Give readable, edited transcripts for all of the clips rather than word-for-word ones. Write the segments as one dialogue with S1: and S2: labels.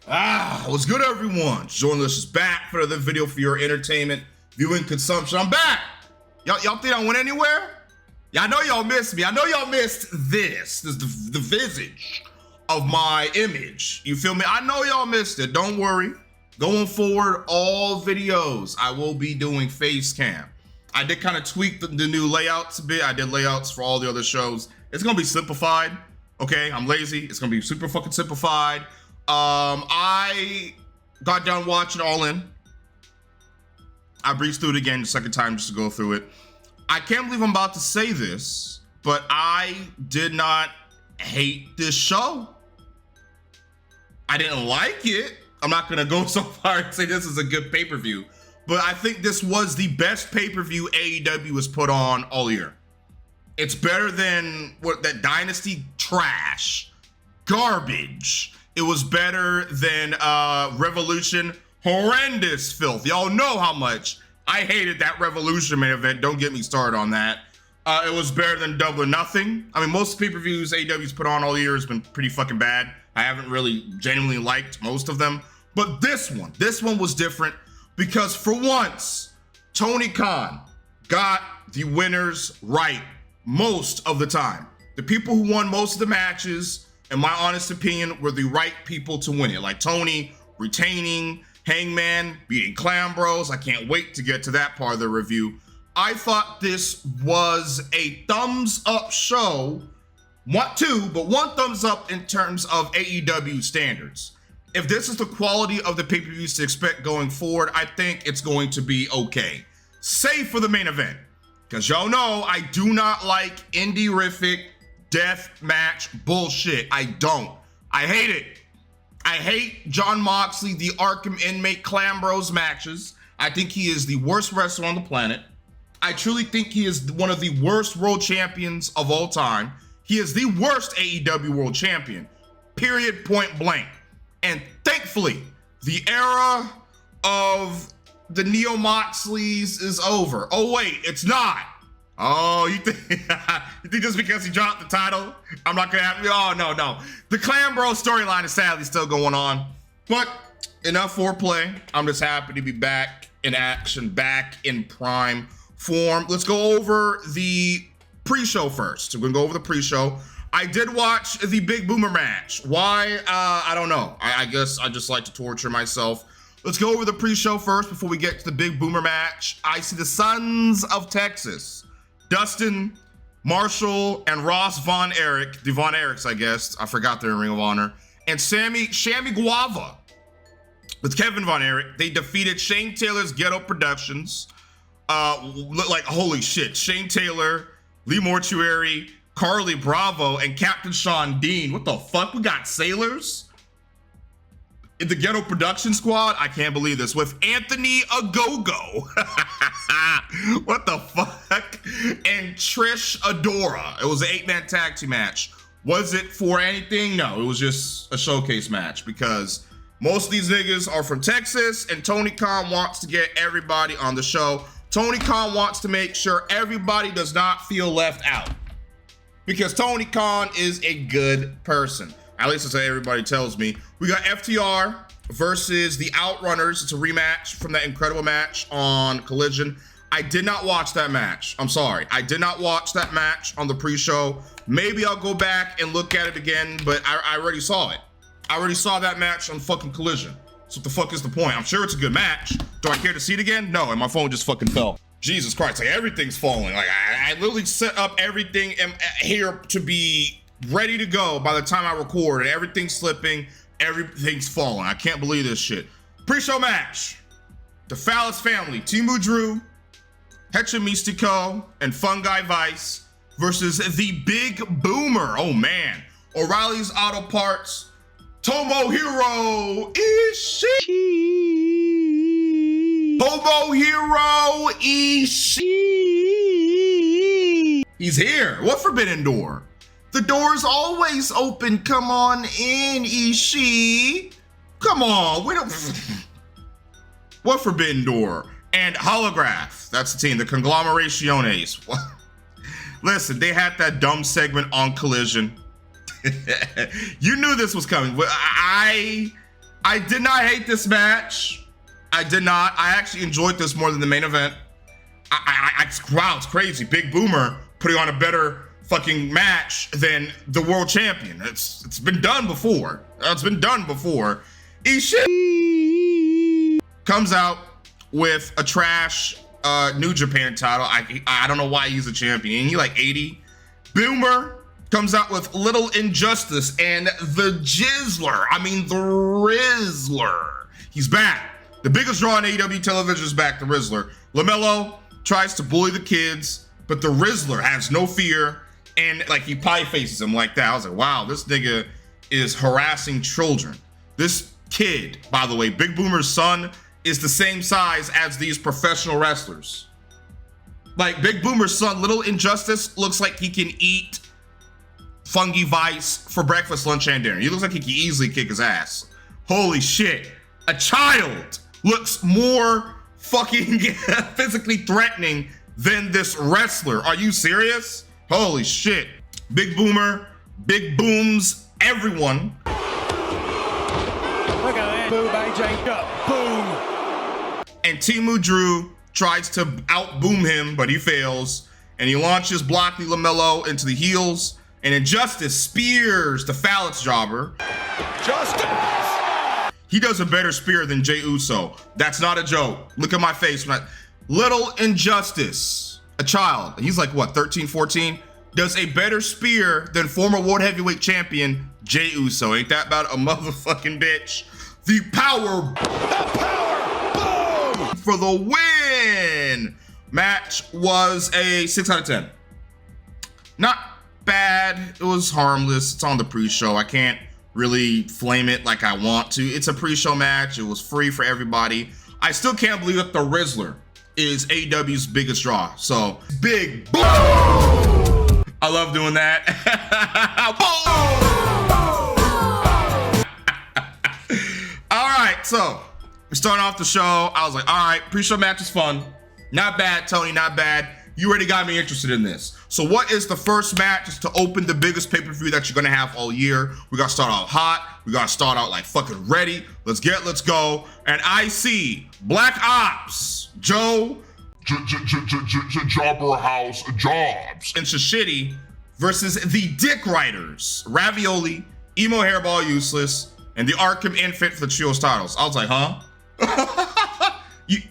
S1: What's good, everyone? JON is back for another video for your entertainment, viewing consumption. I'm back. Y'all think I went anywhere? Yeah, I know y'all missed me. I know y'all missed this. This is the visage of my image. You feel me? I know y'all missed it. Don't worry. Going forward, all videos, I will be doing face cam. I did kind of tweak the new layouts a bit. I did layouts for all the other shows. It's gonna be simplified. Okay, I'm lazy. It's gonna be super fucking simplified. I got done watching All In. I breezed through it again the second time just to go through it. I can't believe I'm about to say this, but I did not hate this show. I didn't like it. I'm not gonna go so far and say this is a good pay-per-view, but I think this was the best pay-per-view AEW has put on all year. It's better than what that Dynasty trash, garbage. It was better than Revolution, horrendous filth. Y'all know how much I hated that Revolution main event. Don't get me started on that. It was better than Double or Nothing. I mean, most pay-per-views AEW's put on all year has been pretty fucking bad. I haven't really genuinely liked most of them. But this one was different because for once, Tony Khan got the winners right most of the time. The people who won most of the matches, in my honest opinion, were the right people to win it. Like Tony retaining, Hangman beating Clan Bros. I can't wait to get to that part of the review. I thought this was a thumbs up show. Not two, but one thumbs up in terms of AEW standards. If this is the quality of the pay-per-views to expect going forward, I think it's going to be okay. Save for the main event. Because y'all know I do not like indie-rific death match bullshit. I don't. I hate it. I hate Jon Moxley, the Arkham inmate Clan Bros matches. I think he is the worst wrestler on the planet. I truly think he is one of the worst world champions of all time. He is the worst AEW world champion. Period, point blank. And thankfully, the era of the Neo Moxleys is over. Oh wait, it's not. Oh, you think just because he dropped the title, I'm not gonna have, oh no. The Clan Bros storyline is sadly still going on, but enough foreplay. I'm just happy to be back in action, back in prime form. Let's go over the pre-show first. We're gonna go over the pre-show. I did watch the Big Boomer match. Why? I don't know. I guess I just like to torture myself. Let's go over the pre-show first before we get to the Big Boomer match. I see the Sons of Texas, Dustin, Marshall, and Ross Von Erich, the Von Erichs, I guess. I forgot they're in Ring of Honor. And Shammy Guava with Kevin Von Erich. They defeated Shane Taylor's Ghetto Productions. Like, holy shit. Shane Taylor, Lee Mortuary, Carly Bravo, and Captain Sean Dean. What the fuck? We got sailors in the Ghetto Production Squad? I can't believe this. With Anthony Agogo. What the fuck? And Trish Adora. It was an 8-man tag team match. Was it for anything? No, it was just a showcase match because most of these niggas are from Texas and Tony Khan wants to get everybody on the show. Tony Khan wants to make sure everybody does not feel left out because Tony Khan is a good person. At least that's what everybody tells me. We got FTR versus the Outrunners. It's a rematch from that incredible match on Collision. I did not watch that match. I'm sorry. I did not watch that match on the pre-show. Maybe I'll go back and look at it again, but I already saw it. I already saw that match on fucking Collision. So what the fuck is the point? I'm sure it's a good match. Do I care to see it again? No, and my phone just fucking fell. Jesus Christ, like everything's falling. Like I literally set up everything here to be ready to go by the time I record, and everything's slipping, everything's falling. I can't believe this shit. Pre-show match. The Phallus family, Timu Drew, Hecha Mystico, and Fungi Vice versus the Big Boomer. Oh man. O'Reilly's Auto Parts, Tomohiro Ishii. Tomohiro Ishii. He's here. What forbidden door? The door's always open. Come on in, Ishii. Come on. We don't. What forbidden door? And Holograph. That's the team. The Conglomeraciones. Listen, they had that dumb segment on Collision. You knew this was coming. I did not hate this match. I did not. I actually enjoyed this more than the main event. Wow, it's crazy. Big Boomer putting on a better fucking match than the world champion. It's been done before. It's been done before. Ishii comes out with a trash New Japan title. I don't know why he's a champion. He like 80. Boomer comes out with Little Injustice and the Jizzler. I mean, the Rizzler. He's back. The biggest draw on AEW television is back, the Rizzler. LaMelo tries to bully the kids, but the Rizzler has no fear, and like he pie faces him like that. I was like, wow, this nigga is harassing children. This kid, by the way, Big Boomer's son, is the same size as these professional wrestlers. Like Big Boomer's son, Little Injustice, looks like he can eat fungi vice for breakfast, lunch, and dinner. He looks like he can easily kick his ass. Holy shit. A child looks more fucking physically threatening than this wrestler. Are you serious? Holy shit. Big Boomer, Big Booms, everyone.
S2: Look at that. Boom, AJ. Boom.
S1: And Timu Drew tries to out-boom him, but he fails. And he launches Blockley LaMelo into the heels. And Injustice spears the Phallus Jobber.
S2: Justice!
S1: He does a better spear than Jey Uso. That's not a joke. Look at my face. Little Injustice, a child, he's like what, 13, 14, does a better spear than former World Heavyweight Champion Jey Uso. Ain't that about a motherfucking bitch? The power boom for the win. Match was a 6 out of 10. Not bad. It was harmless. It's on the pre-show. I can't really flame it like I want to. It's a pre-show match. It was free for everybody. I still can't believe that the Rizzler is AEW's biggest draw. So big boom. I love doing that. All right, so we're starting off the show. I was like, all right, pre-show match is fun. Not bad, Tony, not bad. You already got me interested in this. So what is the first match just to open the biggest pay-per-view that you're gonna have all year? We gotta start out hot. We gotta start out like fucking ready. Let's go. And I see Black Ops, Joe,
S3: Jobber House Jobs,
S1: and Shishiti versus the Dick Riders, Ravioli, Emo Hairball Useless, and the Arkham Infant for the Trios titles. I was like, huh?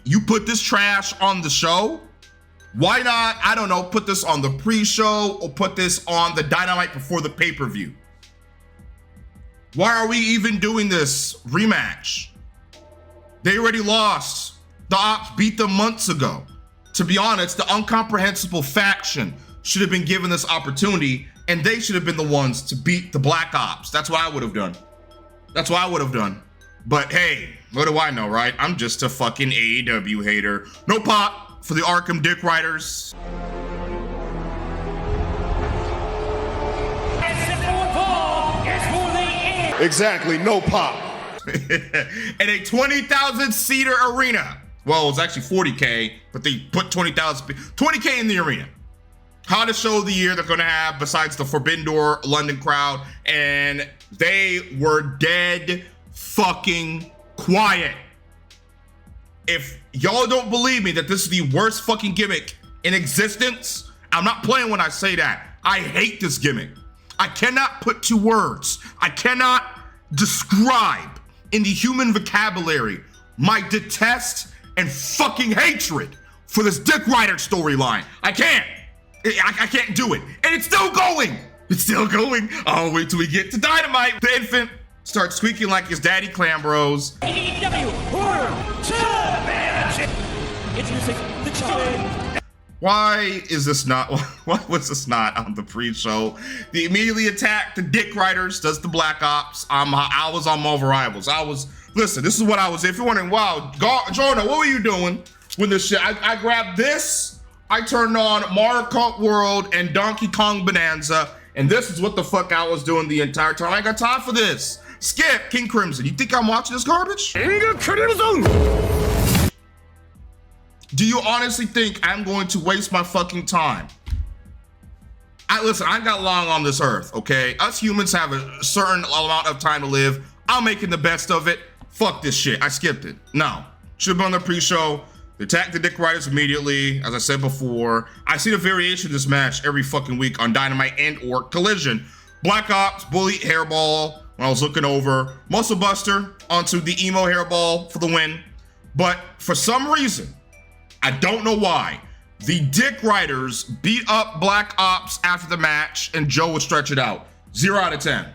S1: you put this trash on the show? Why not, I don't know, put this on the pre-show or put this on the Dynamite before the pay-per-view? Why are we even doing this rematch? They already lost. The Ops beat them months ago. To be honest, the Uncomprehensible faction should have been given this opportunity, and they should have been the ones to beat the Black Ops. That's what I would have done. That's what I would have done. But hey, what do I know, right? I'm just a fucking AEW hater. No pop for the Arkham Dick Riders.
S3: Exactly, no pop.
S1: In a 20,000 seater arena. Well, it was actually 40K, but they put 20K in the arena. Hottest show of the year they're gonna have besides the Forbidden Door London crowd, and they were dead fucking quiet. If y'all don't believe me that this is the worst fucking gimmick in existence, I'm not playing when I say that. I hate this gimmick. I cannot put two words. I cannot describe in the human vocabulary my detest and fucking hatred for this Dick Rider storyline. I can't. I can't do it. And it's still going. It's still going. I'll wait till we get to Dynamite. The infant starts squeaking like his daddy Clan Bros.
S2: AEW World Championship. Introducing the champion.
S1: Why is this not, why was this not on the pre-show? They immediately attack the Dick Riders, does the Black Ops. I was on Marvel Rivals. Listen, this is what I was, if you're wondering, wow, Jordan, what were you doing when this shit? I grabbed this, I turned on Mario Kart World and Donkey Kong Bonanza, and this is what the fuck I was doing the entire time. I ain't got time for this. Skip, King Crimson, you think I'm watching this garbage? Do you honestly think I'm going to waste my fucking time? Listen, I got long on this earth, okay? Us humans have a certain amount of time to live. I'm making the best of it. Fuck this shit. I skipped it. No. Should be on the pre-show. They attacked the Dick Riders immediately. As I said before, I see the variation of this match every fucking week on Dynamite and or Collision. Black Ops, Bully, Hairball, when I was looking over. Muscle Buster onto the Emo Hairball for the win. But for some reason, I don't know why, the Dick Riders beat up Black Ops after the match and Joe would stretch it out. 0 out of 10.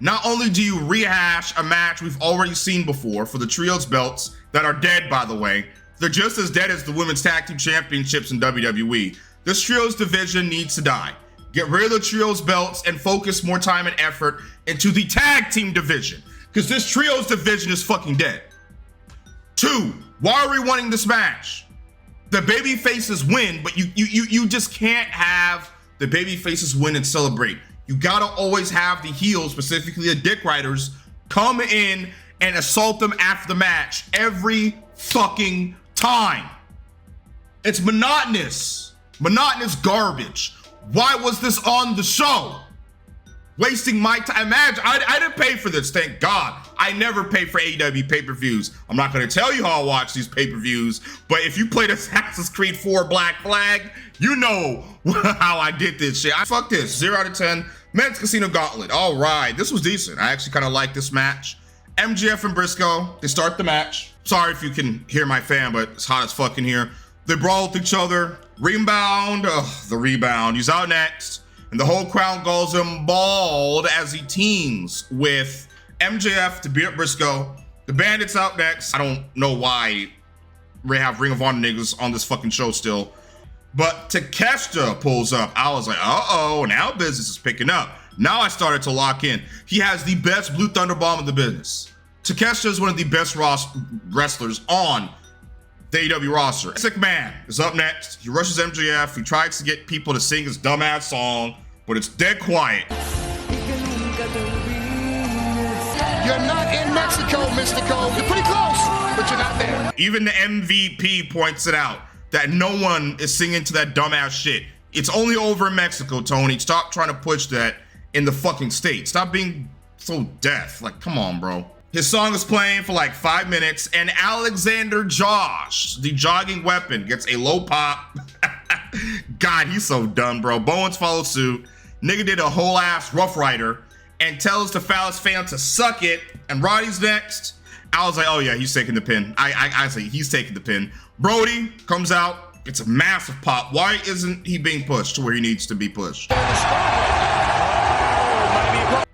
S1: Not only do you rehash a match we've already seen before for the Trios belts that are dead, by the way, they're just as dead as the Women's Tag Team Championships in WWE. This Trios division needs to die. Get rid of the Trios belts and focus more time and effort into the Tag Team division, because this Trios division is fucking dead. 2, why are we wanting this match? The baby faces win, but you just can't have the baby faces win and celebrate. You gotta always have the heels, specifically the Dick Riders, come in and assault them after the match every fucking time. It's monotonous. Monotonous garbage. Why was this on the show? Wasting my time. Imagine, I didn't pay for this, thank God. I never pay for AEW pay-per-views. I'm not gonna tell you how I watch these pay-per-views, but if you played Assassin's Creed 4 Black Flag, you know how I did this shit. Fuck this, 0 out of 10. Men's Casino Gauntlet, all right. This was decent. I actually kind of like this match. MJF and Briscoe, they start the match. Sorry if you can hear my fan, but it's hot as fuck in here. They brawl with each other. Rebound, the rebound. He's out next. And the whole crowd calls him bald as he teams with MJF to beat up Briscoe. The Bandits out next. I don't know why we have Ring of Honor niggas on this fucking show still. But Takeshita pulls up. I was like, uh-oh, now business is picking up. Now I started to lock in. He has the best Blue Thunder Bomb in the business. Takeshita is one of the best wrestlers on the AEW roster. Sick Man is up next. He rushes MJF. He tries to get people to sing his dumbass song, but it's dead quiet.
S3: You're not in Mexico, Mystico. You're pretty close, but you're not there.
S1: Even the MVP points it out that no one is singing to that dumbass shit. It's only over in Mexico, Tony. Stop trying to push that in the fucking state. Stop being so deaf. Like, come on, bro. His song is playing for like 5 minutes, and Alexander Josh, the jogging weapon, gets a low pop. God, he's so dumb, bro. Bowens follows suit. Nigga did a whole ass Rough Rider and tells the Phallus fan to suck it. And Roddy's next. I was like, oh yeah, he's taking the pin. I say he's taking the pin. Brody comes out. It's a massive pop. Why isn't he being pushed to where he needs to be pushed?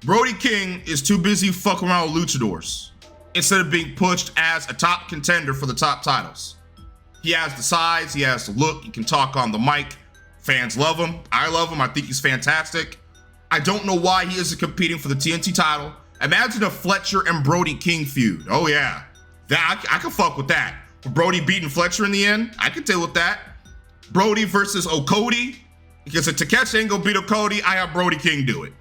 S1: Brody King is too busy fucking around with luchadors instead of being pushed as a top contender for the top titles. He has the size, he has the look, he can talk on the mic. Fans love him. I love him. I think he's fantastic. I don't know why he isn't competing for the TNT title. Imagine a Fletcher and Brody King feud. Oh yeah, that I can fuck with that. Brody beating Fletcher in the end, I can deal with that. Brody versus Okody, because if Takeshi ain't gonna beat Okody, I have Brody King do it.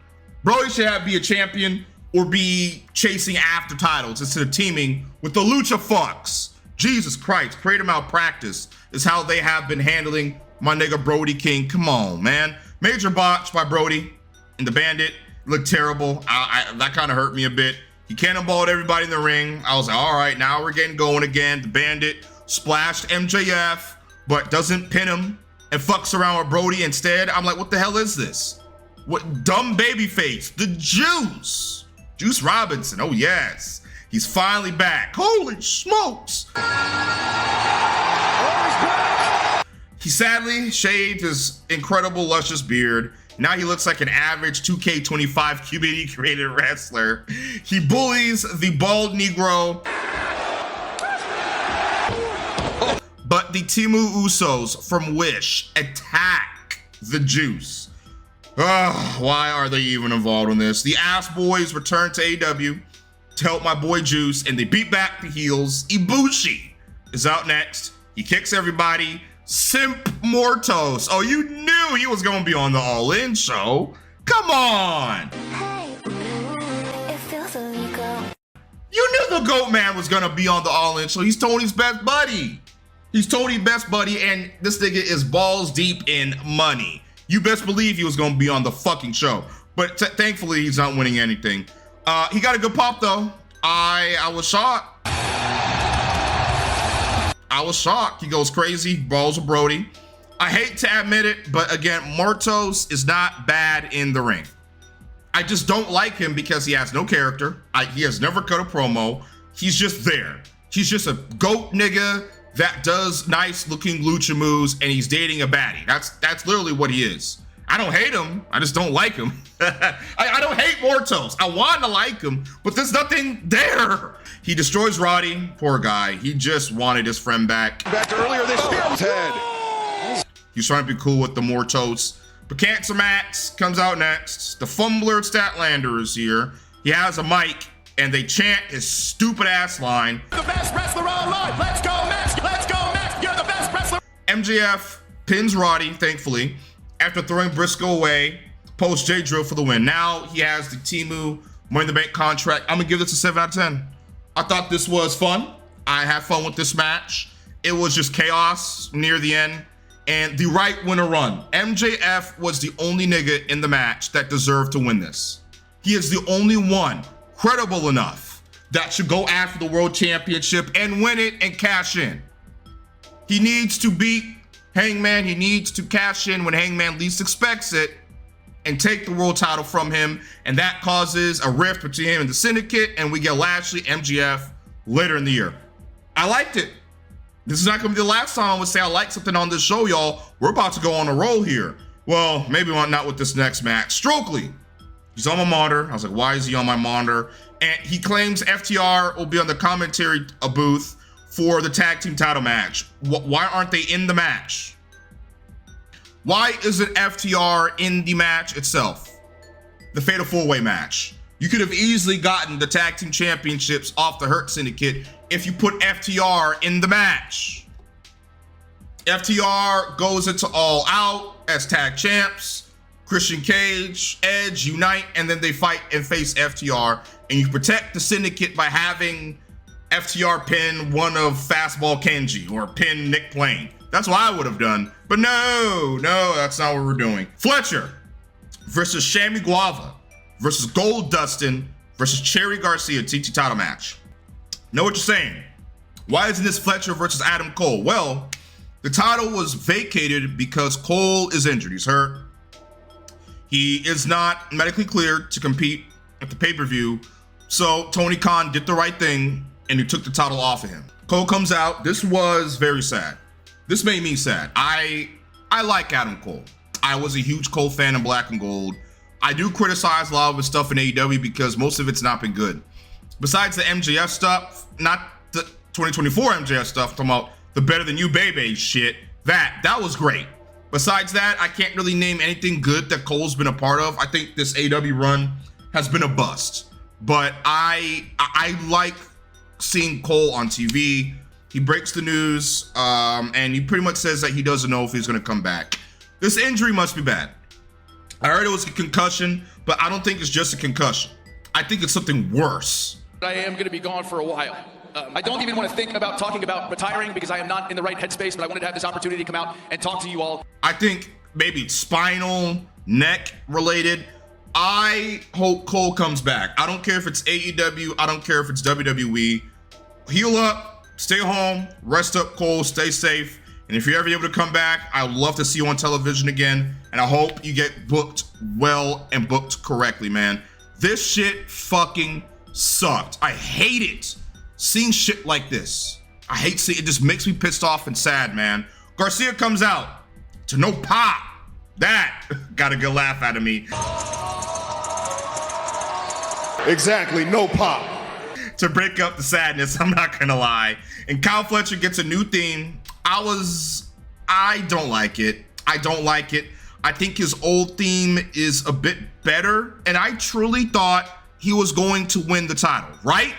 S1: Brody should be a champion or be chasing after titles instead of teaming with the Lucha Fucks. Jesus Christ, creative malpractice is how they have been handling my nigga Brody King. Come on, man. Major botch by Brody and the Bandit. Looked terrible. That kind of hurt me a bit. He cannonballed everybody in the ring. I was like, all right, now we're getting going again. The Bandit splashed MJF, but doesn't pin him and fucks around with Brody instead. I'm like, what the hell is this? What dumb babyface? The Juice Robinson. Oh yes, he's finally back. Holy smokes! He sadly shaved his incredible luscious beard. Now he looks like an average 2K25 community created wrestler. He bullies the bald Negro. But the Timu Usos from Wish attack the Juice. Why are they even involved in this? The Ass Boys return to AEW to help my boy Juice, and they beat back the heels. Ibushi is out next. He kicks everybody. Simp Mortos. Oh, you knew he was gonna be on the All In show. Come on.
S4: Hey, it feels illegal.
S1: You knew the Goat Man was gonna be on the All In show. He's Tony's best buddy. He's Tony's best buddy, and this nigga is balls deep in money. You best believe he was gonna be on the fucking show. But thankfully, he's not winning anything. He got a good pop though. I was shocked. I was shocked. He goes crazy, balls of Brody. I hate to admit it, but again, Martos is not bad in the ring. I just don't like him because he has no character. He has never cut a promo. He's just there. He's just a goat nigga that does nice looking lucha moves, and he's dating a baddie. That's literally what he is. I don't hate him. I just don't like him. I don't hate Martos. I want to like him, but there's nothing there. He destroys Roddy. Poor guy. He just wanted his friend back.
S3: Back to earlier this year.
S2: Head.
S1: He's trying to be cool with the Martos. But Cancer Max comes out next. The Fumbler Statlander is here. He has a mic, and they chant his stupid ass line.
S3: The best wrestler alive. Let's go, Max. Let's go, Max. You're the best wrestler.
S1: MJF pins Roddy, thankfully, after throwing Briscoe away. Post J Drill for the win. Now he has the Temu Money in the Bank contract. I'm gonna give this a 7 out of 10. I thought this was fun. I had fun with this match. It was just chaos near the end, and the right winner run. MJF was the only nigga in the match that deserved to win this. He is the only one credible enough that should go after the world championship and win it and cash in. He needs to beat Hangman. He needs to cash in when Hangman least expects it and take the world title from him, and that causes a rift between him and the Syndicate, and we get Lashley, MJF later in the year. I liked it. This is not gonna be the last time I would say I like something on this show, y'all. We're about to go on a roll here. Well, maybe not with this next match. Stokely, he's on my monitor. I was like, why is he on my monitor? And he claims FTR will be on the commentary booth for the tag team title match. Why aren't they in the match? Why isn't FTR in the match itself? The Fatal 4-Way match. You could have easily gotten the tag team championships off the Hurt Syndicate if you put FTR in the match. FTR goes into All Out as tag champs. Christian Cage, Edge unite, and then they fight and face FTR. And you protect the Syndicate by having FTR pin one of Fastball Kenji or pin Nick Plain. That's what I would have done. But no, that's not what we're doing. Fletcher versus Sammy Guevara versus Gold Dustin versus Cherry Garcia TT title match. Know what you're saying? Why isn't this Fletcher versus Adam Cole? Well, the title was vacated because Cole is injured. He's hurt. He is not medically cleared to compete at the pay-per-view. So Tony Khan did the right thing and he took the title off of him. Cole comes out. This was very sad. This made me sad. I like Adam Cole. I was a huge Cole fan in Black and Gold. I do criticize a lot of his stuff in AEW because most of it's not been good. Besides the MJF stuff, not the 2024 MJF stuff, talking about the Better Than You Baby shit, that was great. Besides that, I can't really name anything good that Cole's been a part of. I think this AEW run has been a bust. But I like seeing Cole on TV. He breaks the news, and he pretty much says that he doesn't know if he's gonna come back. This injury must be bad. I heard it was a concussion, but I don't think it's just a concussion. I think it's something worse.
S5: I am going to be gone for a while. I don't even want to think about talking about retiring because I am not in the right headspace, but I wanted to have this opportunity to come out and talk to you all.
S1: I think maybe spinal, neck related. I hope Cole comes back. I don't care if it's AEW. I don't care if it's WWE. Heal up, stay home, rest up, Cole, stay safe. And if you're ever able to come back, I would love to see you on television again. And I hope you get booked well and booked correctly, man. This shit fucking sucked. I hate it. Seeing shit like this. I hate seeing it. Just makes me pissed off and sad, man. Garcia comes out to no pop. That got a good laugh out of me.
S2: Exactly, no pop.
S1: To break up the sadness, I'm not gonna lie. And Kyle Fletcher gets a new theme. I don't like it. I don't like it. I think his old theme is a bit better. And I truly thought he was going to win the title, right?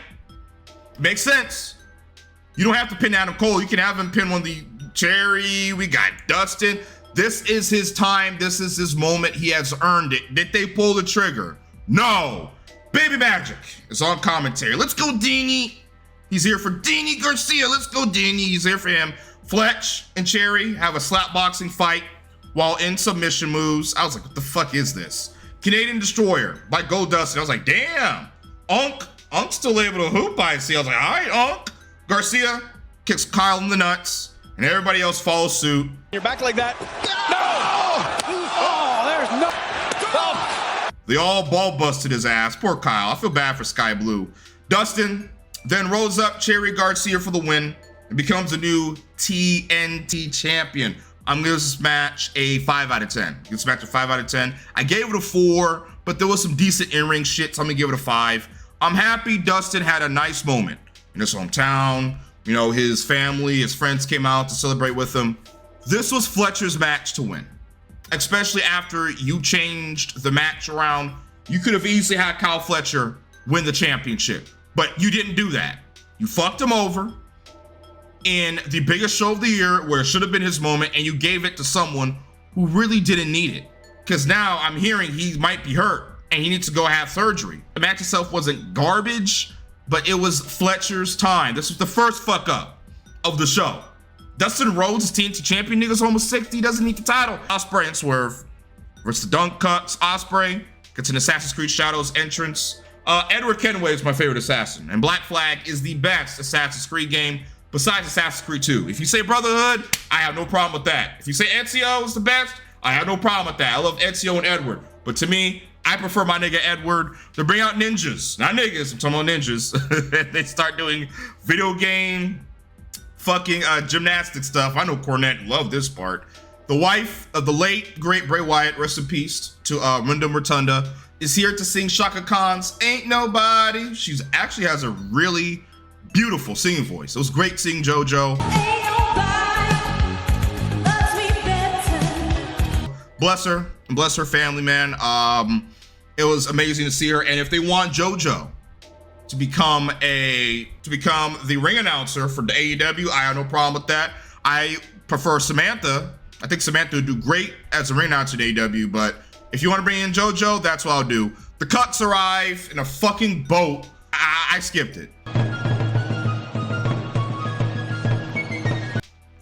S1: Makes sense. You don't have to pin Adam Cole. You can have him pin one of the Cherry. We got Dustin. This is his time. This is his moment. He has earned it. Did they pull the trigger? No. Baby Magic is on commentary. Let's go, Deanie. He's here for Deanie Garcia. Let's go, Deanie. He's here for him. Fletch and Cherry have a slap boxing fight while in submission moves. I was like, what the fuck is this? Canadian Destroyer by Gold Dustin. I was like, damn. Unk Unk's still able to hoop, I see. I was like, all right, Unk. Garcia kicks Kyle in the nuts, and everybody else follows suit.
S6: You're back like that. No! Oh, there's no. Oh.
S1: They all ball busted his ass. Poor Kyle. I feel bad for Sky Blue. Dustin then rolls up Cherry Garcia for the win and becomes the new TNT champion. I'm giving this match a 5 out of 10. Give this match a 5 out of 10. I gave it a 4, but there was some decent in-ring shit, so I'm gonna give it a 5. I'm happy Dustin had a nice moment in his hometown. You know, his family, his friends came out to celebrate with him. This was Fletcher's match to win, especially after you changed the match around. You could have easily had Kyle Fletcher win the championship, but you didn't do that. You fucked him over in the biggest show of the year where it should have been his moment, and you gave it to someone who really didn't need it. Because now I'm hearing he might be hurt and he needs to go have surgery. The match itself wasn't garbage, but it was Fletcher's time. This was the first fuck up of the show. Dustin Rhodes is TNT champion. Nigga's almost 60. He doesn't need the title. Ospreay and Swerve versus the Dunk Cuts. Ospreay gets an Assassin's Creed Shadows entrance. Edward Kenway is my favorite assassin, and Black Flag is the best Assassin's Creed game besides Assassin's Creed 2. If you say Brotherhood, I have no problem with that. If you say Ezio is the best, I have no problem with that. I love Ezio and Edward. But to me, I prefer my nigga Edward to bring out ninjas. Not niggas, I'm talking about ninjas. They start doing video game fucking gymnastic stuff. I know Cornette loved this part. The wife of the late, great Bray Wyatt, rest in peace, to Wyndham Rotunda, is here to sing Shaka Khan's Ain't Nobody. She's actually has a really beautiful singing voice. It was great seeing JoJo.
S4: Ain't nobody loves me better.
S1: Bless her and bless her family, man. It was amazing to see her. And if they want JoJo to become the ring announcer for the AEW, I have no problem with that. I prefer Samantha. I think Samantha would do great as a ring announcer at AEW, but if you want to bring in JoJo, that's what I'll do. The Cuts arrive in a fucking boat. I skipped it.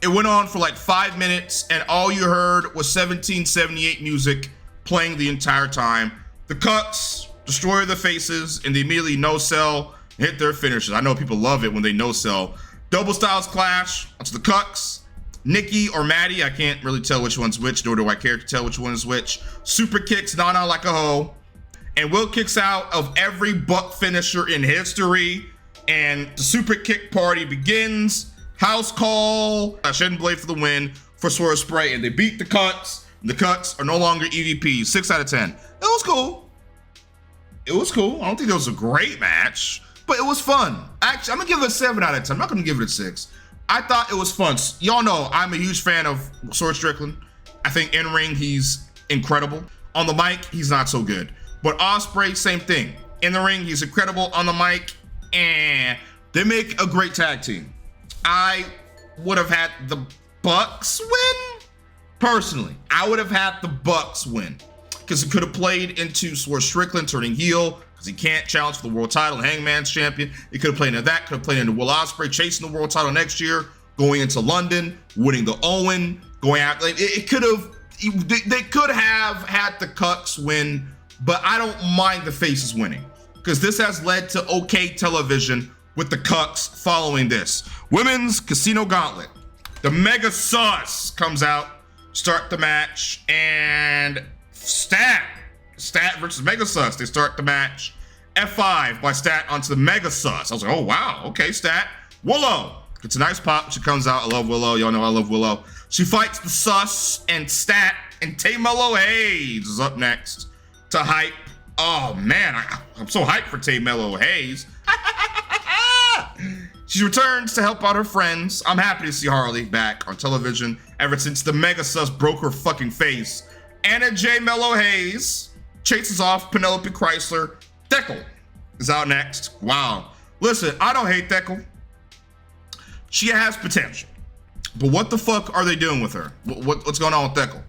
S1: It went on for like 5 minutes, and all you heard was 1778 music playing the entire time. The Cuts destroy the faces, and they immediately no-sell and hit their finishes. I know people love it when they no-sell. Double Styles Clash onto the Cuts. Nikki or Maddie, I can't really tell which one's which, nor do I care to tell which one is which. Super kicks Nana like a hoe. And Will kicks out of every butt finisher in history. And the super kick party begins. House call. Shed and Blade for the win for Ospreay. And they beat the Cuts. The Cuts are no longer EVPs. 6 out of 10. It was cool. It was cool. I don't think it was a great match, but it was fun. Actually, I'm gonna give it a 7 out of 10. I'm not gonna give it a 6. I thought it was fun. Y'all know I'm a huge fan of Sword Strickland. I think in ring he's incredible. On the mic, he's not so good. But Ospreay, same thing. In the ring, he's incredible. On the mic, they make a great tag team. I would have had the Bucks win. Personally, I would have had the Bucks win because it could have played into Sword Strickland turning heel because he can't challenge for the world title. Hangman's champion. It could have played into that. Could have played into Will Ospreay chasing the world title next year, going into London, winning the Owen, going out. Like, it could have. They could have had the Cuts win, but I don't mind the faces winning because this has led to okay television with the Cuts following this. Women's Casino Gauntlet. The Mega Sus comes out, start the match, and Stat versus Mega Sus. They start the match. F5 by Stat onto the Mega Sus. I was like, oh wow, okay, Stat. Willow gets a nice pop. She comes out. I love Willow. Y'all know I love Willow. She fights the Sus and Stat, and Tay-Melo Hayes is up next to hype. Oh man, I'm so hyped for Tay-Melo Hayes. She returns to help out her friends. I'm happy to see Harley back on television ever since the Mega Sus broke her fucking face. Anna J. Mello Hayes chases off Penelope Chrysler. Dekel is out next. Wow. Listen, I don't hate Dekel. She has potential. But what the fuck are they doing with her? What's going on with Dekel?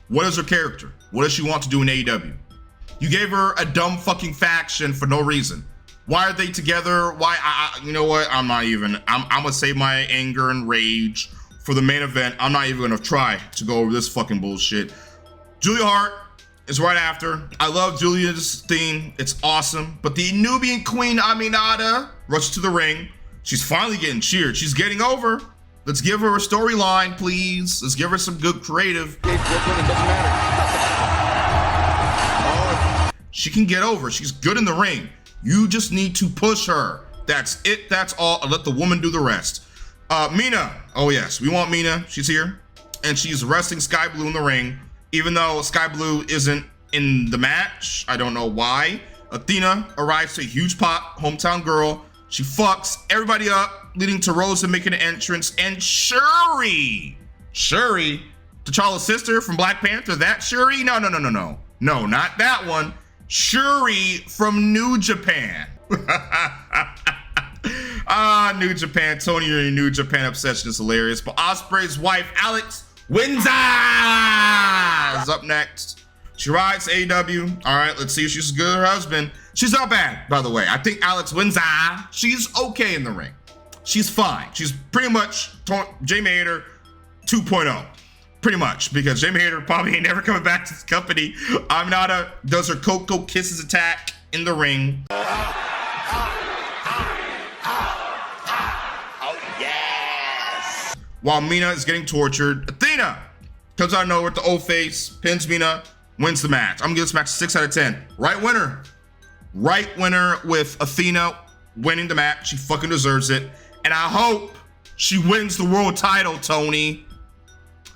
S1: What is her character? What does she want to do in AEW? You gave her a dumb fucking faction for no reason. Why are they together? Why? You know what? I'm gonna save my anger and rage for the main event. I'm not even gonna try to go over this fucking bullshit. Julia Hart is right after. I love Julia's theme. It's awesome. But the Nubian Queen Aminata rushes to the ring. She's finally getting cheered. She's getting over. Let's give her a storyline, please. Let's give her some good creative. She can get over. She's good in the ring. You just need to push her. That's it. That's all. And let the woman do the rest. Mina. Oh, yes. We want Mina. She's here. And she's wrestling Sky Blue in the ring. Even though Sky Blue isn't in the match. I don't know why. Athena arrives to a huge pop. Hometown girl. She fucks everybody up, leading to Rosa making an entrance. And Shuri, T'Challa's sister from Black Panther. That Shuri? No, not that one. Shuri from New Japan. New Japan. Tony, your New Japan obsession is hilarious. But Ospreay's wife, Alex Windsor, is up next. She rides AEW. All right, let's see if she's as good as her husband. She's not bad, by the way. I think Alex Windsor, she's okay in the ring. She's fine. She's pretty much Jamie Hayter 2.0. Pretty much, because Jamie Hayter probably ain't never coming back to this company. Aminata does her Coco Kisses attack in the ring.
S3: Oh, yes.
S1: While Mina is getting tortured, Athena comes out of nowhere with the old face, pins Mina, wins the match. I'm gonna give this match 6 out of 10. Right winner with Athena winning the match. She fucking deserves it. And I hope she wins the world title, Tony.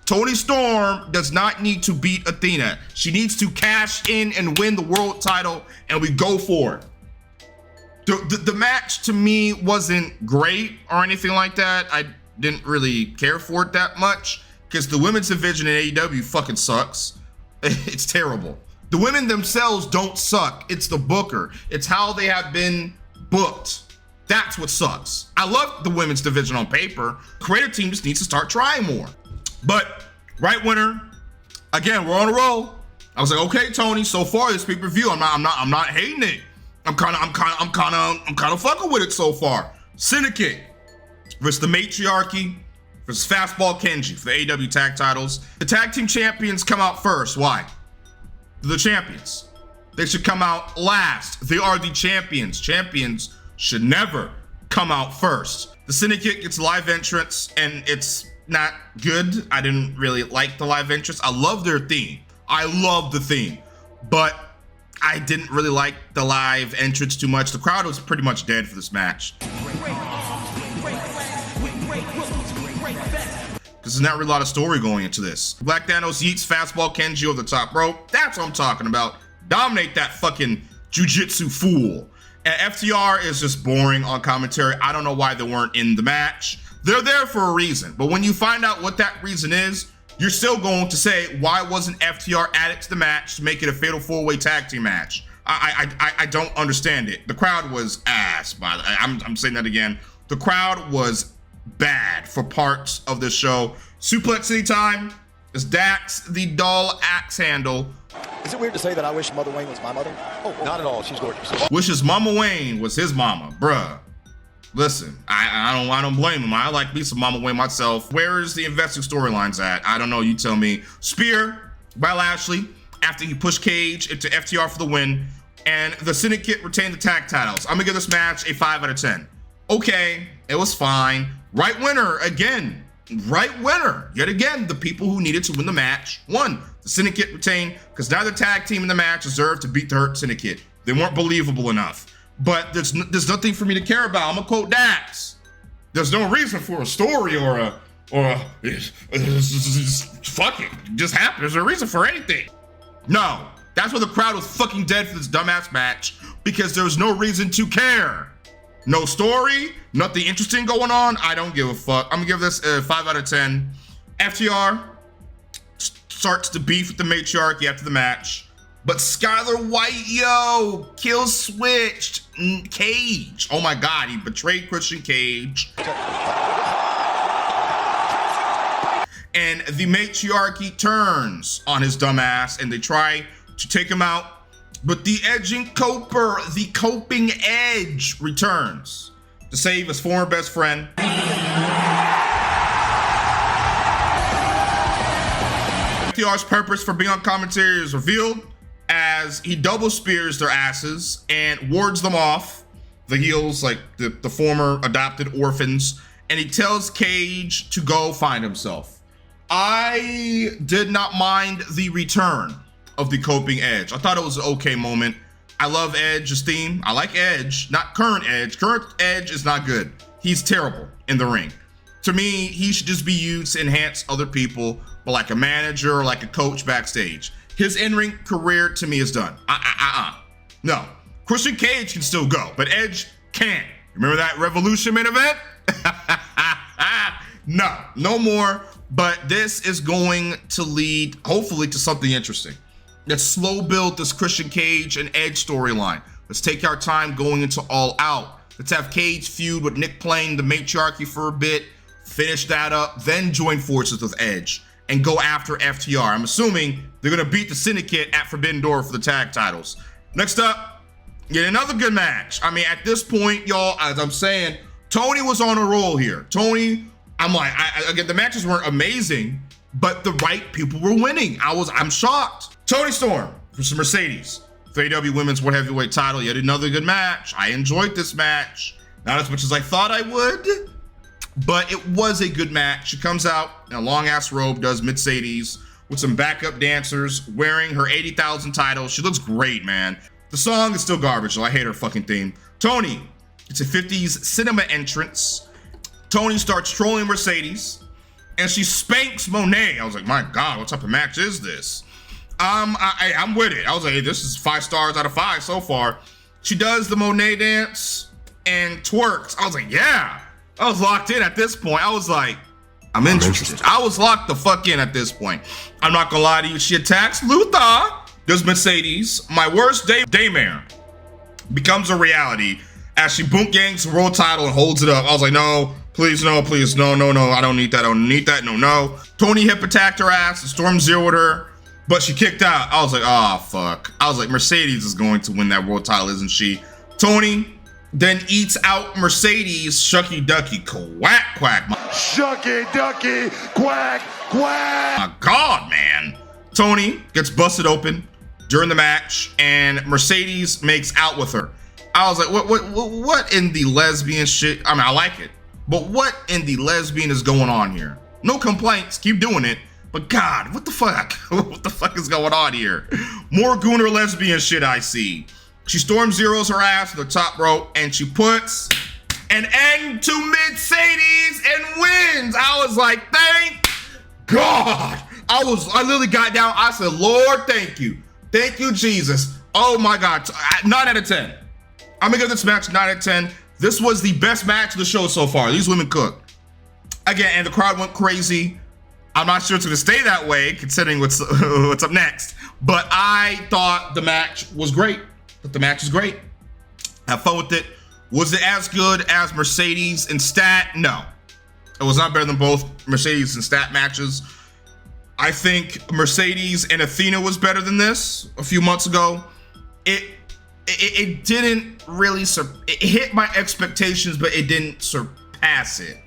S1: Toni Storm does not need to beat Athena. She needs to cash in and win the world title, and we go for it. The match to me wasn't great or anything like that. I didn't really care for it that much because the women's division in AEW fucking sucks. It's terrible. The women themselves don't suck. It's the booker. It's how they have been booked. That's what sucks. I love the women's division on paper. Creative team just needs to start trying more. But right winner, again, we're on a roll. I was like, okay, Tony, so far this pay-per-view, I'm not hating it. I'm kind of fucking with it so far. Syndicate versus the Matriarchy versus Fastball Kenji for the AEW tag titles. The tag team champions come out first. Why? They're the champions. They should come out last. They are the champions. Champions should never come out first. The Syndicate gets a live entrance, and it's not good. I didn't really like the live entrance. I love their theme. I love the theme, but I didn't really like the live entrance too much. The crowd was pretty much dead for this match. There's not really a lot of story going into this. Black Thanos yeets Fastball Kenji over the top rope. That's what I'm talking about. Dominate that fucking jujitsu fool. And FTR is just boring on commentary. I don't know why they weren't in the match. They're there for a reason. But when you find out what that reason is, you're still going to say, why wasn't FTR added to the match to make it a fatal 4-way tag team match? I don't understand it. The crowd was ass, by the way. I'm saying that again. The crowd was bad for parts of the show. Suplex City time is Dax the doll axe handle.
S7: Is it weird to say that I wish Mother Wayne was my mother? Oh, not at all. She's gorgeous.
S1: Wishes Mama Wayne was his mama, bruh. Listen, I don't blame him. I like me some Mama Wayne myself. Where is the investing storylines at? I don't know. You tell me. Spear by Lashley after he pushed Cage into FTR for the win, and the Syndicate retained the tag titles. I'm gonna give this match a 5 out of 10. Okay, it was fine. Right winner again. Right winner. Yet again, the people who needed to win the match won. The Syndicate retained because neither tag team in the match deserved to beat the Hurt Syndicate. They weren't believable enough. But there's nothing for me to care about. I'm gonna quote Dax. There's no reason for a story or a fuck it. It just happened. There's no reason for anything. No, that's why the crowd was fucking dead for this dumbass match, because there was no reason to care. No story, nothing interesting going on. I don't give a fuck. I'm gonna give this a 5 out of 10. FTR starts to beef with the Matriarchy after the match. But Skylar White, kills switched Cage. Oh my God, he betrayed Christian Cage. And the Matriarchy turns on his dumbass and they try to take him out. But the edging Coper, the coping Edge, returns to save his former best friend. FTR's purpose for being on commentary is revealed. as he double spears their asses and wards them off, the heels, like the former adopted orphans, and he tells Cage to go find himself. I did not mind the return of the coping Edge. I thought it was an okay moment. I love Edge's theme. I like Edge, not current Edge. Current Edge is not good. He's terrible in the ring. To me, he should just be used to enhance other people, but like a manager or like a coach backstage. His in-ring career to me is done. No. Christian Cage can still go, but Edge can't. Remember that Revolution main event? No more. But this is going to lead, hopefully, to something interesting. Let's slow build this Christian Cage and Edge storyline. Let's take our time going into All Out. Let's have Cage feud with Nick playing the matriarchy for a bit, finish that up, then join forces with Edge and go after FTR. I'm assuming they're gonna beat the Syndicate at Forbidden Door for the tag titles. Next up, yet another good match. I mean, at this point, y'all, as I'm saying, Tony was on a roll here. Tony, I'm like, again, the matches weren't amazing, but the right people were winning. I'm shocked. Tony Storm versus Mercedes for AEW Women's World Heavyweight title. Yet another good match. I enjoyed this match. Not as much as I thought I would, but it was a good match. She comes out in a long ass robe, does Mercedes with some backup dancers wearing her 80,000 title. She looks great, man. The song is still garbage, though. I hate her fucking theme. Tony, it's a 50s cinema entrance. Tony starts trolling Mercedes and she spanks Monet. I was like, my God, what type of match is this? I'm with it. I was like, hey, this is 5 stars out of 5 so far. She does the Monet dance and twerks. I was like, yeah. I was locked in at this point. I was like, I'm interested. I was locked the fuck in at this point. I'm not gonna lie to you. She attacks Luther. Does Mercedes. My worst daymare becomes a reality as she boot gangs the world title and holds it up. I was like, no, please, no, please, no, no, no. I don't need that. I don't need that. No, no. Tony hip attacked her ass and Storm zeroed her, but she kicked out. I was like, oh, fuck. I was like, Mercedes is going to win that world title, isn't she? Tony then eats out Mercedes, shucky ducky, quack, quack.
S2: Shucky ducky, quack, quack.
S1: My God, man. Tony gets busted open during the match and Mercedes makes out with her. I was like, what in the lesbian shit? I mean, I like it, but what in the lesbian is going on here? No complaints, keep doing it, but God, what the fuck? What the fuck is going on here? More gooner lesbian shit I see. She storm zeros her ass to the top rope and she puts an end to Mercedes and wins. I was like, thank God. I literally got down. I said, Lord, thank you. Thank you, Jesus. Oh my God. 9 out of 10. I'm gonna give this match 9 out of 10. This was the best match of the show so far. These women cooked. Again, and the crowd went crazy. I'm not sure it's gonna stay that way considering what's up next, but I thought the match was great. But the match is great. Have fun with it. Was it as good as Mercedes and Stat? No. It was not better than both Mercedes and Stat matches. I think Mercedes and Athena was better than this a few months ago. It didn't really, it hit my expectations, but it didn't surpass it.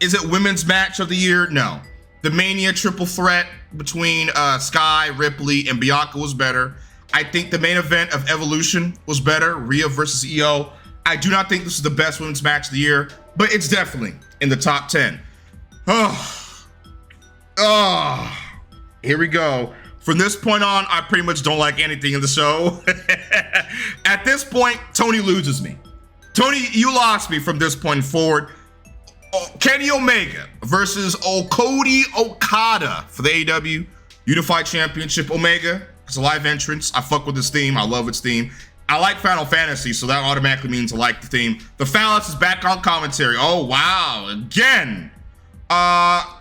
S1: Is it women's match of the year? No. The Mania triple threat between Sky, Ripley, and Bianca was better. I think the main event of Evolution was better, Rhea versus EO. I do not think this is the best women's match of the year, but it's definitely in the top 10. Here we go. From this point on, I pretty much don't like anything in the show. At this point, Tony loses me. Tony, you lost me from this point forward. Kenny Omega versus Cody Okada for the AEW Unified Championship. Omega, it's a live entrance. I fuck with this theme. I love its theme. I like Final Fantasy, so that automatically means I like the theme. The Phallus is back on commentary. Oh, wow. Again.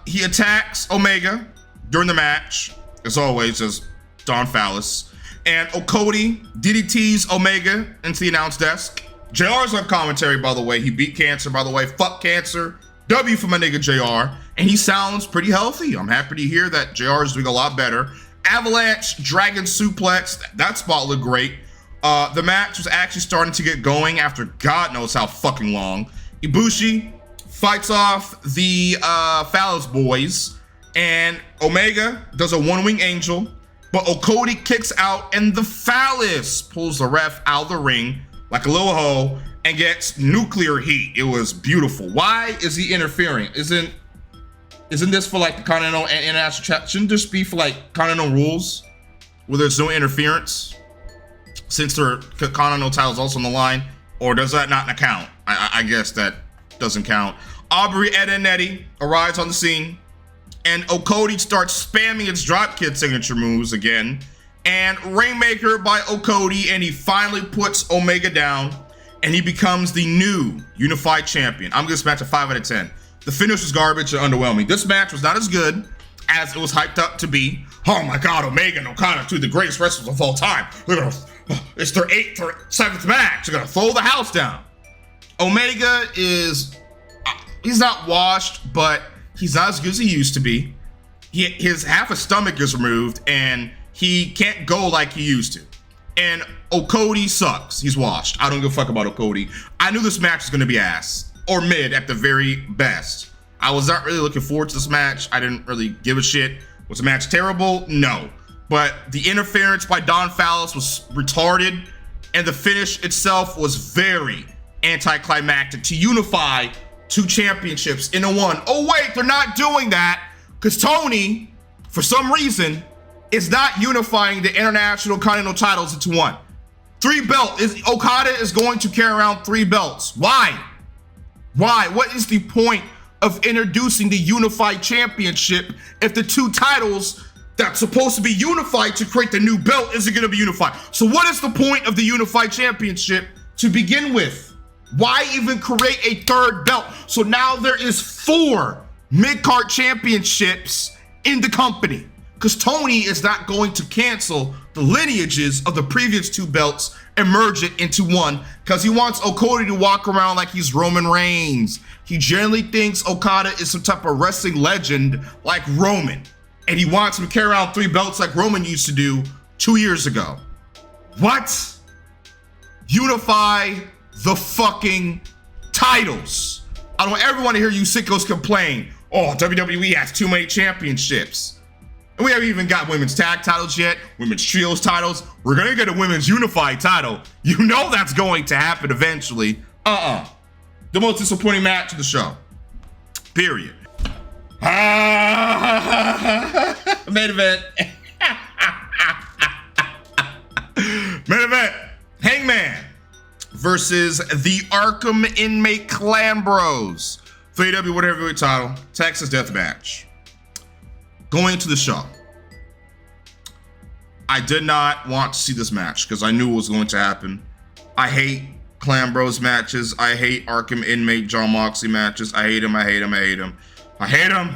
S1: He attacks Omega during the match. As always, as Don Phallus. And Cody DDTs Omega into the announce desk. JR's on commentary, by the way. He beat cancer, by the way. Fuck cancer. W for my nigga JR. And he sounds pretty healthy. I'm happy to hear that JR is doing a lot better. Avalanche Dragon Suplex. That spot looked great. The match was actually starting to get going after God knows how fucking long. Ibushi fights off the Phallus boys. And Omega does a one-wing angel but Okodi kicks out and the phallus pulls the ref out of the ring like a little hoe and gets nuclear heat. It was beautiful. Why is he interfering? Isn't this for like the Continental and International Chat? Shouldn't this be for like Continental rules where there's no interference since their Continental title's also on the line? Or does that not count? I guess that doesn't count. Aubrey, Ed, and Nettie arrives on the scene, and Okodi starts spamming its dropkick signature moves again, and Rainmaker by Okodi, and he finally puts Omega down, and he becomes the new unified champion. I'm giving this match a 5 out of 10. The finish was garbage and underwhelming. This match was not as good as it was hyped up to be. Oh my God, Omega and Okada, two of the greatest wrestlers of all time. It's their 8th or 7th match. They're gonna throw the house down. Omega is, he's not washed, but he's not as good as he used to be. His half his stomach is removed and he can't go like he used to. And Okodi sucks. He's washed. I don't give a fuck about Okodi. I knew this match was gonna be ass or mid at the very best. I was not really looking forward to this match. I didn't really give a shit. Was the match terrible? No. But the interference by Don Phallus was retarded, and the finish itself was very anticlimactic to unify two championships into one. Oh wait, they're not doing that because Tony, for some reason, is not unifying the International Continental titles into one. 3 belt Okada is going to carry around 3 belts. Why? Why? What is the point of introducing the unified championship if the 2 titles that's supposed to be unified to create the new belt isn't going to be unified? So what is the point of the unified championship to begin with? Why even create a 3rd belt? So now there is 4 mid-card championships in the company because Tony is not going to cancel the lineages of the previous 2 belts and merge it into one because he wants Okada to walk around like he's Roman Reigns. He generally thinks Okada is some type of wrestling legend like Roman, and he wants him to carry around 3 belts like Roman used to do 2 years ago. What? Unify the fucking titles. I don't ever want to hear you sickos complain, oh, WWE has too many championships. And we haven't even got women's tag titles yet, women's trios titles. We're gonna get a women's unified title. You know that's going to happen eventually. The most disappointing match of the show. Period. Main event. Main event. Hangman versus the Arkham Inmate Clan Bros for AEW World Heavyweight title, Texas Death Match. Going to the show, I did not want to see this match because I knew it was going to happen. I hate Clan Bros matches. I hate Arkham Inmate Jon Moxley matches. I hate him. I hate him. I hate him. I hate him.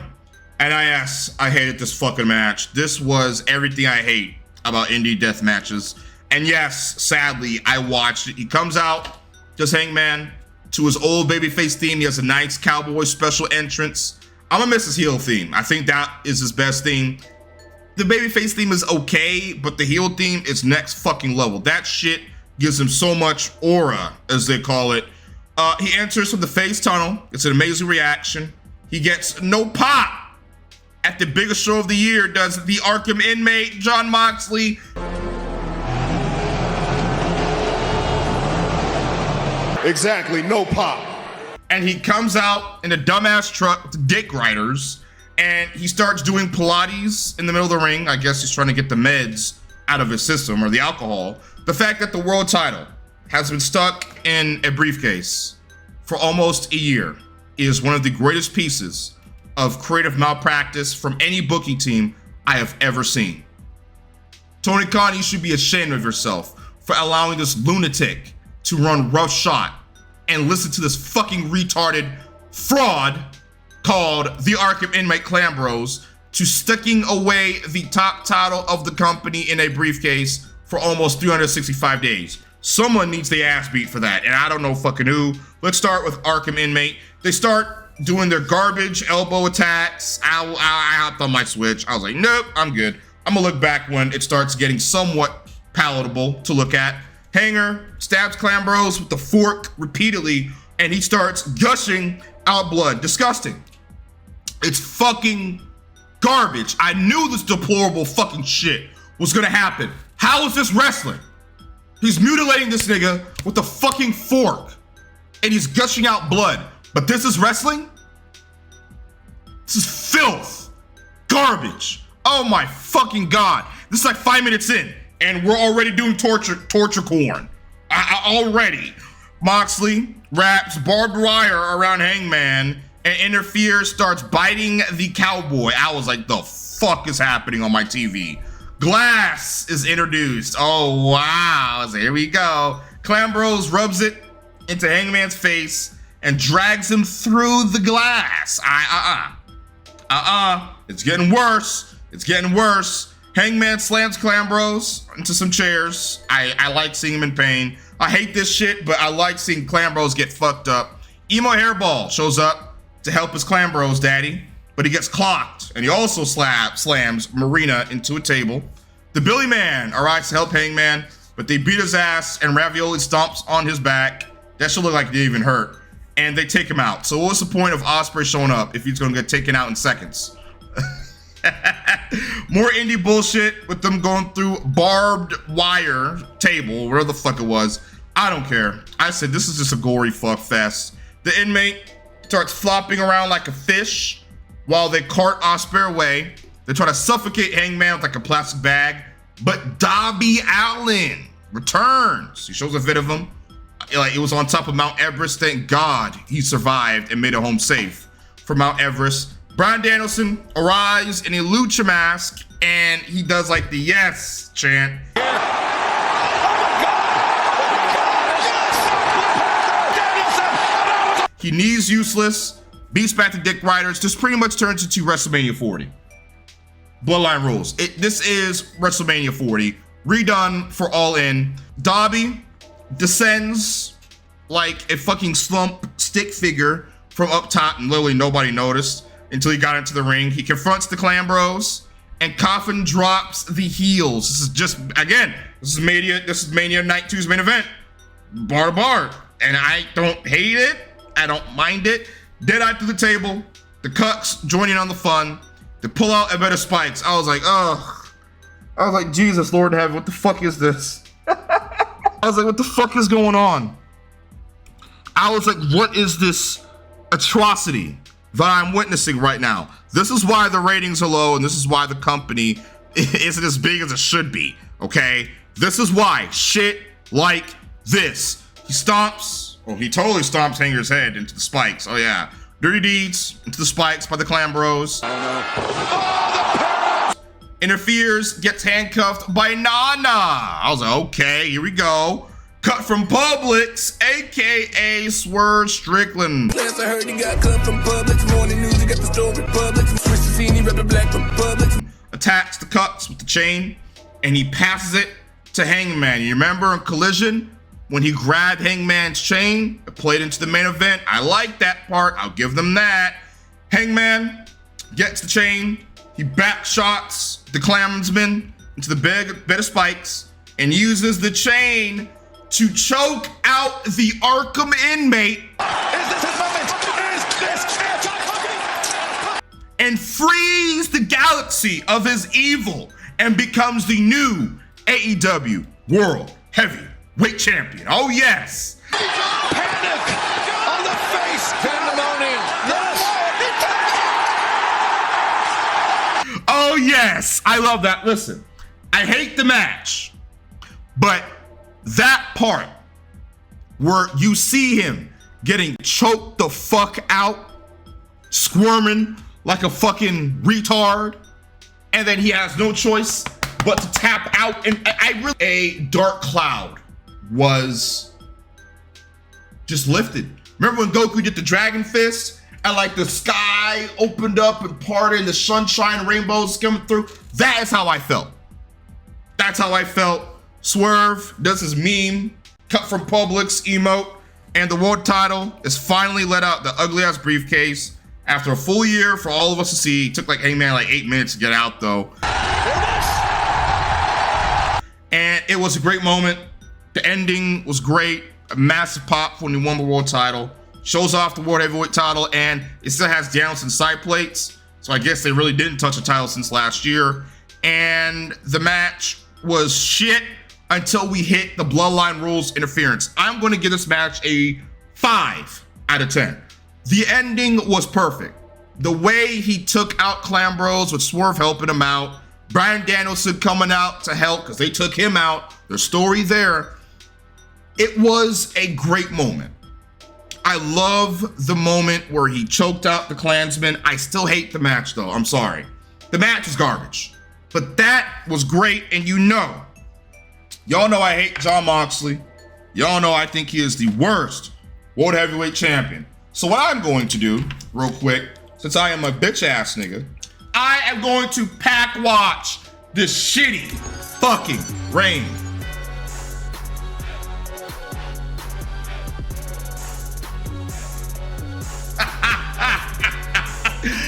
S1: And I hated this fucking match. This was everything I hate about indie death matches. And yes, sadly, I watched it. He comes out, just Hangman, to his old babyface theme. He has a nice cowboy special entrance. I'm gonna miss his heel theme. I think that is his best theme. The babyface theme is okay, but the heel theme is next fucking level. That shit gives him so much aura, as they call it. He enters from the face tunnel. It's an amazing reaction. He gets no pop at the biggest show of the year, does the Arkham Inmate, Jon Moxley.
S2: Exactly, no pop.
S1: And he comes out in a dumbass truck with dick riders, and he starts doing Pilates in the middle of the ring. I guess he's trying to get the meds out of his system, or the alcohol. The fact that the world title has been stuck in a briefcase for almost a year is one of the greatest pieces of creative malpractice from any booking team I have ever seen. Tony Khan, you should be ashamed of yourself for allowing this lunatic to run roughshod and listen to this fucking retarded fraud called the Arkham Inmate Clan Bros to sticking away the top title of the company in a briefcase for almost 365 days. Someone needs the ass beat for that, and I don't know fucking who. Let's start with Arkham Inmate. They start doing their garbage elbow attacks. I hopped on my switch. I was like, nope, I'm good. I'm gonna look back when it starts getting somewhat palatable to look at. Hanger stabs Clan Bros with the fork repeatedly, and he starts gushing out blood. Disgusting. It's fucking garbage. I knew this deplorable fucking shit was gonna happen. How is this wrestling? He's mutilating this nigga with a fucking fork and he's gushing out blood. But this is wrestling? This is filth. Garbage. Oh my fucking God. This is like 5 minutes in and we're already doing torture corn. Already. Moxley wraps barbed wire around Hangman and interferes, starts biting the cowboy. I was like, the fuck is happening on my TV? Glass is introduced. Oh, wow. I was like, here we go. Clambrose rubs it into Hangman's face and drags him through the glass. It's getting worse. It's getting worse. Hangman slams Clambrose into some chairs. I like seeing him in pain. I hate this shit, but I like seeing Clambrose get fucked up. Emo Hairball shows up to help his Clambrose daddy, but he gets clocked, and he also slams Marina into a table. The Billy Man arrives to help Hangman, but they beat his ass, and Ravioli stomps on his back. That should look like he didn't even hurt. And they take him out. So what's the point of Ospreay showing up if he's gonna get taken out in seconds? More indie bullshit with them going through barbed wire table, whatever the fuck it was. I don't care. I said this is just a gory fuck fest. The inmate starts flopping around like a fish while they cart Ospreay away. They try to suffocate Hangman with like a plastic bag, but Darby Allin returns. He shows a vid of him. Like it was on top of Mount Everest. Thank God he survived and made it home safe from Mount Everest. Bryan Danielson arrives in a lucha mask and he does like the yes chant. He knees useless, beats back to Dick Riders, just pretty much turns into WrestleMania 40. Bloodline rules. This is WrestleMania 40, redone for All In. Darby descends like a fucking slump stick figure from up top and literally nobody noticed until he got into the ring. He confronts the Clambrose and Coffin drops the heels. This is just, again, this is Mania Night 2's main event. Bar to bar. And I don't hate it. I don't mind it. Deadeye through the table. The Cucks joining on the fun. They pull out a better spikes. I was like, ugh. I was like, Jesus, Lord in heaven, what the fuck is this? I was like, what the fuck is going on? I was like, what is this atrocity that I'm witnessing right now? This is why the ratings are low and this is why the company isn't as big as it should be, okay? This is why shit like this. He stomps, well, he totally stomps Hanger's head into the spikes. Oh yeah, Dirty Deeds into the spikes by the Clambrose. Interferes, gets handcuffed by Nana. I was like, okay, here we go. Cut from Publix, aka Swerve Strickland.
S8: Last I heard he got cut from Publix. Morning news, he got the story Publix. Switch the scene, he rapping black from Publix.
S1: Attacks the Cucks with the chain, and he passes it to Hangman. You remember in Collision when he grabbed Hangman's chain? It played into the main event. I like that part. I'll give them that. Hangman gets the chain. He back shots the Clansman into the bed of spikes and uses the chain to choke out the Arkham inmate.
S6: Is this his moment? Is this it?
S1: And frees the galaxy of his evil and becomes the new AEW World Heavyweight Champion. Oh yes.
S6: Panic on the face. Pandemonium. Yes.
S1: Oh yes. I love that. Listen, I hate the match, but that part where you see him getting choked the fuck out, squirming like a fucking retard, and then he has no choice but to tap out. And a dark cloud was just lifted. Remember when Goku did the Dragon Fist and like the sky opened up and parted and the sunshine rainbows coming through? That is how I felt. That's how I felt. Swerve does his meme, cut from Publix emote, and the world title is finally let out the ugly ass briefcase after a full year for all of us to see. It took like Hangman like 8 minutes to get out though. And it was a great moment. The ending was great. A massive pop when he won the world title. Shows off the world heavyweight title, and it still has Danielson side plates. So I guess they really didn't touch the title since last year. and the match was shit until we hit the Bloodline Rules interference. I'm going to give this match a 5 out of 10. The ending was perfect. The way he took out Clan Bros with Swerve helping him out, Bryan Danielson coming out to help because they took him out, their story there. It was a great moment. I love the moment where he choked out the Klansman. I still hate the match though, I'm sorry. The match is garbage, but that was great. And y'all know I hate Jon Moxley. Y'all know I think he is the worst World Heavyweight Champion. So what I'm going to do real quick, since I am a bitch ass nigga, I am going to pack watch this shitty fucking reign.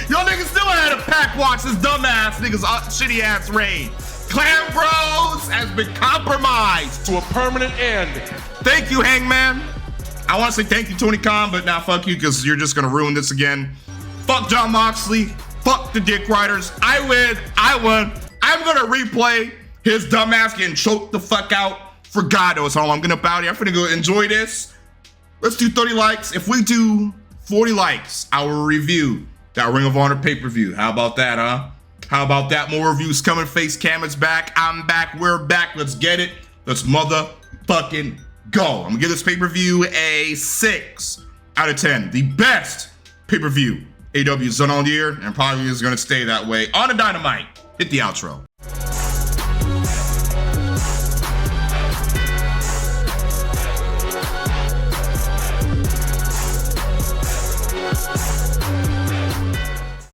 S1: Y'all niggas still had to pack watch this dumbass niggas shitty ass reign. Clan Bros has been compromised
S2: To a permanent end.
S1: Thank you, Hangman. I want to say thank you, Tony Khan, but now fuck you because you're just going to ruin this again. Fuck Jon Moxley. Fuck the Dick Riders. I win. I'm going to replay his dumbass getting choked the fuck out for God knows how long. I'm going to bow here. I'm going to go enjoy this. Let's do 30 likes. If we do 40 likes, I will review that Ring of Honor pay-per-view. How about that, huh? How about that? More reviews coming. Face Cam is back. I'm back. We're back. Let's get it. Let's motherfucking go. I'm gonna give this pay-per-view a 6 out of 10. The best pay-per-view AEW has done all year and probably is gonna stay that way. On a Dynamite. Hit the outro.